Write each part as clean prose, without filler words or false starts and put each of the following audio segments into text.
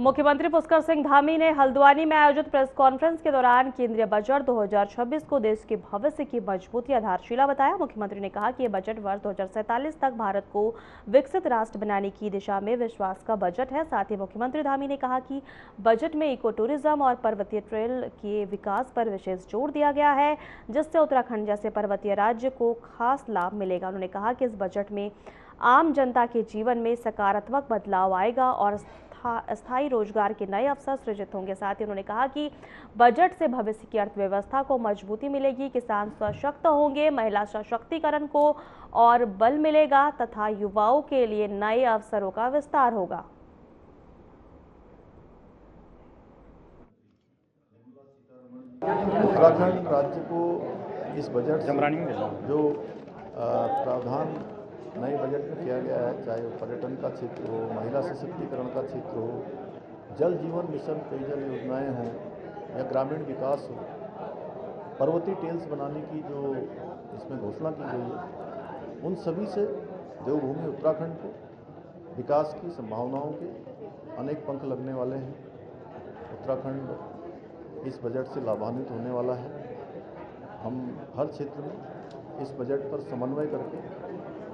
मुख्यमंत्री पुष्कर सिंह धामी ने हल्द्वानी में आयोजित प्रेस कॉन्फ्रेंस के दौरान केंद्रीय बजट 2026 को देश के भविष्य की मजबूती आधारशिला बताया। मुख्यमंत्री ने कहा कि यह बजट वर्ष 2047 तक भारत को विकसित राष्ट्र बनाने की दिशा में विश्वास का बजट है। साथ ही मुख्यमंत्री धामी ने कहा कि बजट में इको टूरिज्म और पर्वतीय ट्रेल के विकास पर विशेष जोर दिया गया है, जिससे उत्तराखंड जैसे पर्वतीय राज्य को खास लाभ मिलेगा। उन्होंने कहा कि इस बजट में आम जनता के जीवन में सकारात्मक बदलाव आएगा और स्थायी रोजगार के नए अवसर सृजित होंगे। साथ ही उन्होंने कहा कि बजट से भविष्य की अर्थव्यवस्था को मजबूती मिलेगी, किसान सशक्त होंगे, महिला सशक्तिकरण को और बल मिलेगा तथा युवाओं के लिए नए अवसरों का विस्तार होगा। उत्तराखंड राज्य को इस बजट से जो प्रावधान नए बजट में किया गया है, चाहे वो पर्यटन का क्षेत्र हो, महिला सशक्तिकरण का क्षेत्र हो, जल जीवन मिशन पेयजल योजनाएं हों या ग्रामीण विकास हो, पर्वतीय टेल्स बनाने की जो इसमें घोषणा की गई है, उन सभी से देवभूमि उत्तराखंड को विकास की संभावनाओं के अनेक पंख लगने वाले हैं। उत्तराखंड इस बजट से लाभान्वित होने वाला है। हम हर क्षेत्र में इस बजट पर समन्वय करके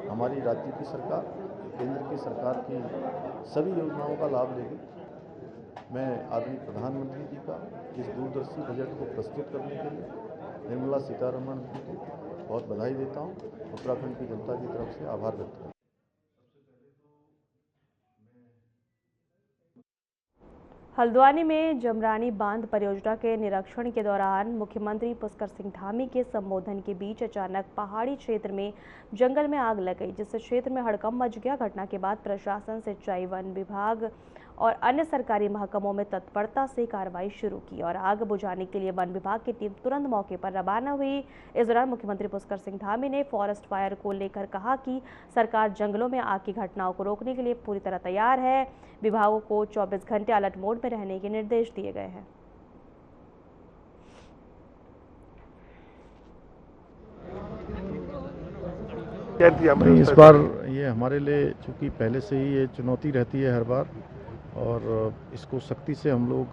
हमारी राज्य की सरकार, केंद्र की सरकार की सभी योजनाओं का लाभ लेगी। मैं आदरणीय प्रधानमंत्री जी का इस दूरदर्शी बजट को प्रस्तुत करने के लिए निर्मला सीतारमण जी को बहुत बधाई देता हूँ। उत्तराखंड की जनता की तरफ से आभार व्यक्त करता हूँ। हल्द्वानी में जमरानी बांध परियोजना के निरीक्षण के दौरान मुख्यमंत्री पुष्कर सिंह धामी के संबोधन के बीच अचानक पहाड़ी क्षेत्र में जंगल में आग लग गई, जिससे क्षेत्र में हड़कंप मच गया। घटना के बाद प्रशासन, सिंचाई, वन विभाग और अन्य सरकारी महकमों में तत्परता से कार्रवाई शुरू की और आग बुझाने के लिए वन विभाग की टीम तुरंत मौके पर रवाना हुई। इस दौरान मुख्यमंत्री पुष्कर सिंह धामी ने फॉरेस्ट फायर को लेकर कहा कि सरकार जंगलों में आग की घटनाओं को रोकने के लिए पूरी तरह तैयार है। विभागों को 24 घंटे अलर्ट मोड में रहने के निर्देश दिए गए हैं। इस बार ये हमारे लिए चूँकि पहले से ही ये चुनौती रहती है हर बार, और इसको सख्ती से हम लोग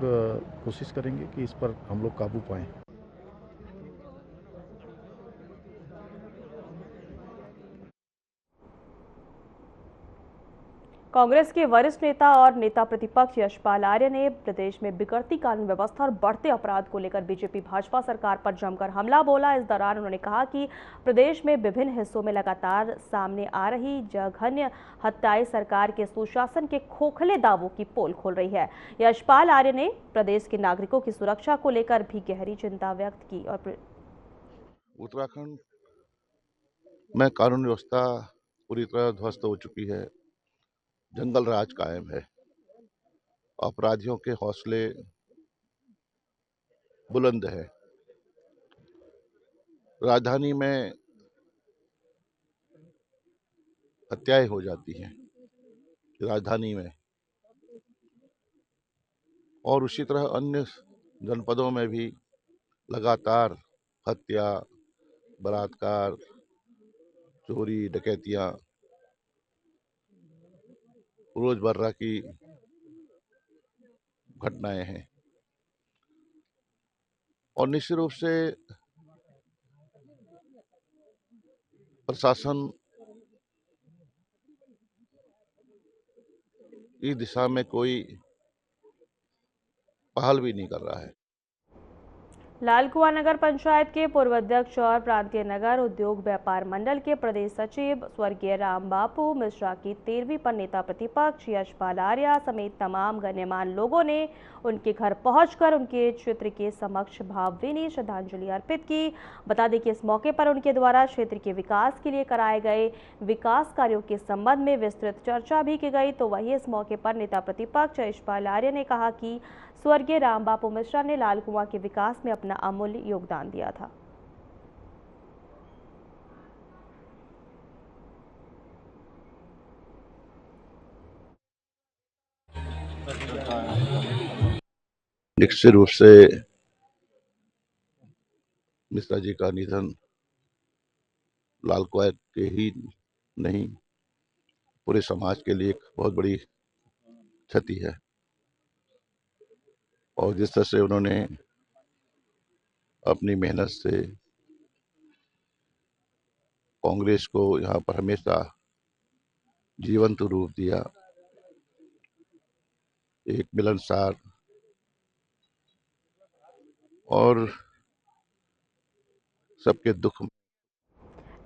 कोशिश करेंगे कि इस पर हम लोग काबू पाएं। कांग्रेस के वरिष्ठ नेता और नेता प्रतिपक्ष यशपाल आर्य ने प्रदेश में बिगड़ती कानून व्यवस्था और बढ़ते अपराध को लेकर बीजेपी भाजपा सरकार पर जमकर हमला बोला। इस दौरान उन्होंने कहा कि प्रदेश में विभिन्न हिस्सों में लगातार सामने आ रही जघन्य हत्याएं सरकार के सुशासन के खोखले दावों की पोल खोल रही है। यशपाल आर्य ने प्रदेश के नागरिकों की सुरक्षा को लेकर भी गहरी चिंता व्यक्त की और उत्तराखंड में कानून व्यवस्था पूरी तरह ध्वस्त हो चुकी है। जंगल राज कायम है। अपराधियों के हौसले बुलंद है। राजधानी में हत्याएं हो जाती हैं राजधानी में, और उसी तरह अन्य जनपदों में भी लगातार हत्या, बलात्कार, चोरी, डकैतियां रोजमर्रा की घटनाएं हैं। और निश्चित रूप से प्रशासन इस दिशा में कोई पहल भी नहीं कर रहा है। लालकुआं नगर पंचायत के पूर्व अध्यक्ष और प्रांतीय नगर उद्योग व्यापार मंडल के प्रदेश सचिव स्वर्गीय रामबापू मिश्रा की 13वीं पर नेता प्रतिपक्ष यशपाल आर्य समेत तमाम गण्यमान्य लोगों ने उनके घर पहुंचकर उनके चित्र के समक्ष भावभीनी श्रद्धांजलि अर्पित की। बता दें कि इस मौके पर उनके द्वारा क्षेत्र के विकास के लिए कराए गए विकास कार्यों के संबंध में विस्तृत चर्चा भी की गई। तो वहीं इस मौके पर नेता प्रतिपक्ष यशपाल आर्य ने कहा कि स्वर्गीय रामबापू मिश्रा ने लालकुआं के विकास में अपना अमूल्य योगदान दिया था। निश्चित रूप से मिश्रा जी का निधन लालकुआं के ही नहीं, पूरे समाज के लिए एक बहुत बड़ी क्षति है। और जिस तरह से उन्होंने अपनी मेहनत से कांग्रेस को यहाँ पर हमेशा जीवंत रूप दिया, एक मिलनसार और सबके दुख।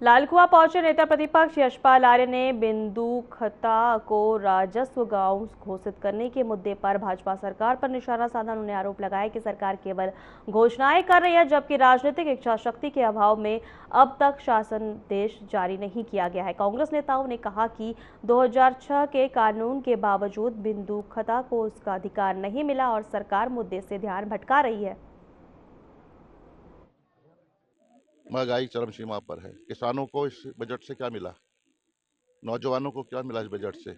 लालकुआं पहुंचे नेता प्रतिपक्ष यशपाल आर्य ने बिंदु खता को राजस्व गांव घोषित करने के मुद्दे पर भाजपा सरकार पर निशाना साधा। उन्होंने आरोप लगाया कि सरकार केवल घोषणाएं कर रही है, जबकि राजनीतिक इच्छा शक्ति के अभाव में अब तक शासनादेश जारी नहीं किया गया है। कांग्रेस नेताओं ने कहा कि 2006 के कानून के बावजूद बिंदु खता को उसका अधिकार नहीं मिला और सरकार मुद्दे से ध्यान भटका रही है। महंगाई चरम सीमा पर है। किसानों को इस बजट से क्या मिला? नौजवानों को क्या मिला इस बजट से?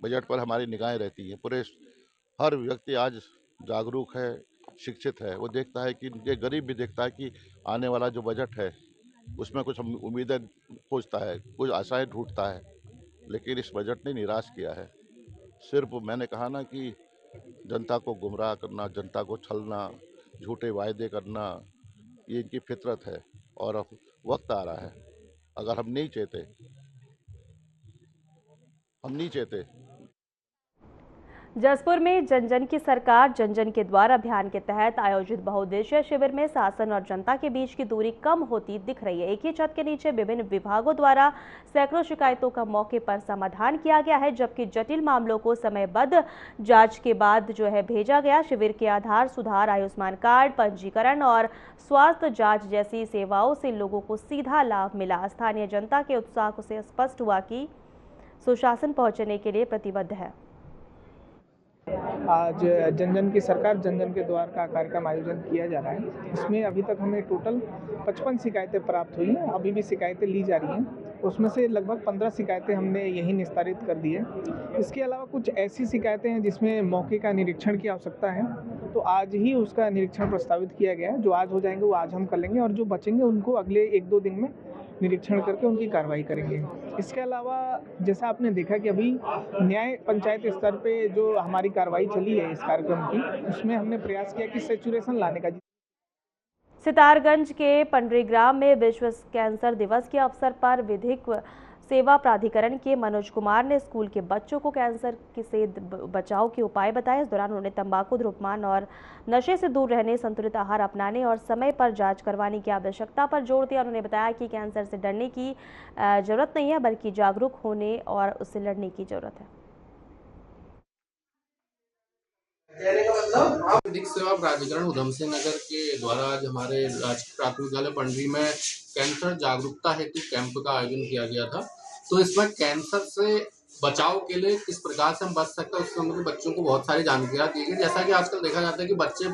बजट पर हमारी निगाहें रहती हैं। पूरे हर व्यक्ति आज जागरूक है, शिक्षित है। वो देखता है कि ये गरीब भी देखता है कि आने वाला जो बजट है उसमें कुछ उम्मीदें खोजता है, कुछ आशाएं ढूंढता है। लेकिन इस बजट ने निराश किया है। सिर्फ मैंने कहा ना कि जनता को गुमराह करना, जनता को छलना, झूठे वायदे करना, ये इनकी फितरत है। और अब वक्त आ रहा है, अगर हम नहीं चाहते जसपुर में जन जन की सरकार जन जन के द्वार अभियान के तहत आयोजित बहुउद्देशीय शिविर में शासन और जनता के बीच की दूरी कम होती दिख रही है। एक ही छत के नीचे विभिन्न विभागों द्वारा सैकड़ों शिकायतों का मौके पर समाधान किया गया है, जबकि जटिल मामलों को समयबद्ध जांच के बाद भेजा गया। शिविर के आधार सुधार, आयुष्मान कार्ड, पंजीकरण और स्वास्थ्य जाँच जैसी सेवाओं से लोगों को सीधा लाभ मिला। स्थानीय जनता के उत्साह से स्पष्ट हुआ कि सुशासन पहुंचने के लिए प्रतिबद्ध है। आज जन जन की सरकार जन जन के द्वार का कार्यक्रम आयोजन किया जा रहा है। इसमें अभी तक हमें टोटल 55 शिकायतें प्राप्त हुई हैं। अभी भी शिकायतें ली जा रही हैं। उसमें से लगभग 15 शिकायतें हमने यही निस्तारित कर दी है। इसके अलावा कुछ ऐसी शिकायतें हैं जिसमें मौके का निरीक्षण की आवश्यकता है, तो आज ही उसका निरीक्षण प्रस्तावित किया गया है। जो आज हो जाएंगे वो आज हम कर लेंगे और जो बचेंगे उनको अगले 1-2 दिन में निरीक्षण करके उनकी कार्रवाई करेंगे। इसके अलावा जैसा आपने देखा कि अभी न्याय पंचायत स्तर पे जो हमारी कार्रवाई चली है इस कार्यक्रम की, उसमें हमने प्रयास किया कि सैचुरेशन लाने का। सितारगंज के पंडरीग्राम में विश्व कैंसर दिवस के अवसर पर विधिक सेवा प्राधिकरण के मनोज कुमार ने स्कूल के बच्चों को कैंसर से बचाव के उपाय बताए। इस दौरान उन्होंने तंबाकू, धूम्रपान और नशे से दूर रहने, संतुलित आहार अपनाने और समय पर जांच करवाने की आवश्यकता पर जोर दिया। उन्होंने बताया कि कैंसर से डरने की जरूरत नहीं है, बल्कि जागरूक होने और उससे लड़ने की जरूरत है। विधिक सेवा प्राधिकरण उधम सिंह नगर के द्वारा आज हमारे राजकीय प्राथमिक विद्यालय पंडरी में कैंसर जागरूकता हेतु कैंप का आयोजन किया गया था। तो इसमें कैंसर से बचाव के लिए किस प्रकार से हम बच सकते हैं उसके अंदर बच्चों को बहुत सारी जानकारियाँ दी गई। जैसा कि आजकल देखा जाता है कि बच्चे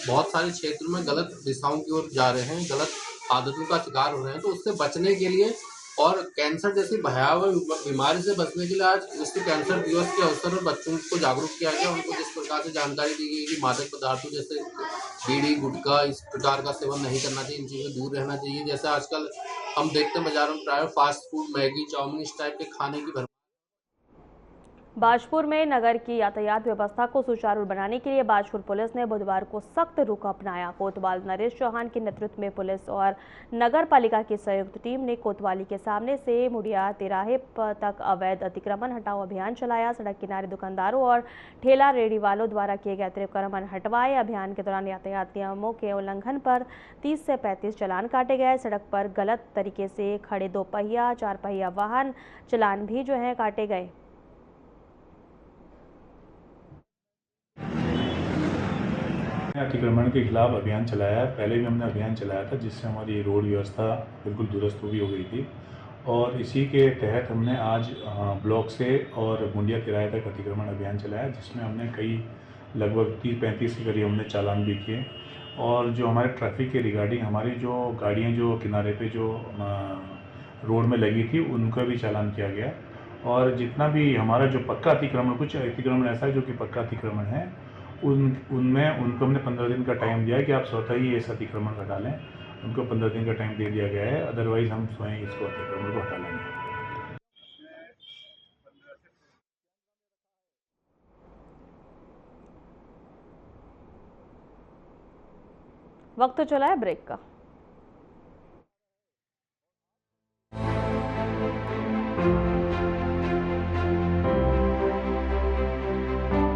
बहुत सारे क्षेत्रों में गलत दिशाओं की ओर जा रहे हैं, गलत आदतों का शिकार हो रहे हैं। तो उससे बचने के लिए और कैंसर जैसी भयावह बीमारी से बचने के लिए आज विश्व कैंसर दिवस के अवसर पर बच्चों को जागरूक किया गया। उनको जिस प्रकार से जानकारी दी गई कि मादक पदार्थों जैसे बीड़ी, गुटखा इस प्रकार का सेवन नहीं करना चाहिए, इन चीज़ों से दूर रहना चाहिए। जैसे आजकल हम देखते हैं बाजारों में प्राय फास्ट फूड, मैगी, चाउमीन इस टाइप के खाने की बाजपुर में नगर की यातायात व्यवस्था को सुचारू बनाने के लिए बाजपुर पुलिस ने बुधवार को सख्त रुख अपनाया। कोतवाल नरेश चौहान के नेतृत्व में पुलिस और नगर पालिका की संयुक्त टीम ने कोतवाली के सामने से मुड़िया तिराहे तक अवैध अतिक्रमण हटाओ अभियान चलाया। सड़क किनारे दुकानदारों और ठेला रेहड़ी वालों द्वारा किए गए अतिक्रमण हटवाए। अभियान के दौरान यातायात नियमों के उल्लंघन पर 30 से 35 चालान काटे गए। सड़क पर गलत तरीके से खड़े 2 पहिया 4 पहिया वाहन चालान भी काटे गए। अतिक्रमण के खिलाफ अभियान चलाया है। पहले भी हमने अभियान चलाया था जिससे हमारी रोड व्यवस्था बिल्कुल दुरुस्त हो गई थी और इसी के तहत हमने आज ब्लॉक से और मुंडिया किराए तक अतिक्रमण अभियान चलाया, जिसमें हमने कई लगभग 30-35 के करीब हमने चालान भी किए। और जो हमारे ट्रैफिक के रिगार्डिंग हमारी जो गाड़ियाँ जो किनारे पे जो रोड में लगी थी उनका भी चालान किया गया। और जितना भी हमारा जो पक्का अतिक्रमण, कुछ अतिक्रमण ऐसा है जो कि पक्का अतिक्रमण है, उनमें उनको हमने 15 दिन का टाइम दिया है कि आप स्वतः ही ऐसा अतिक्रमण हटा लें। उनको 15 दिन का टाइम दे दिया गया है, अदरवाइज हम स्वयं इसको अतिक्रमण को हटा लेंगे। वक्त तो चला है ब्रेक का।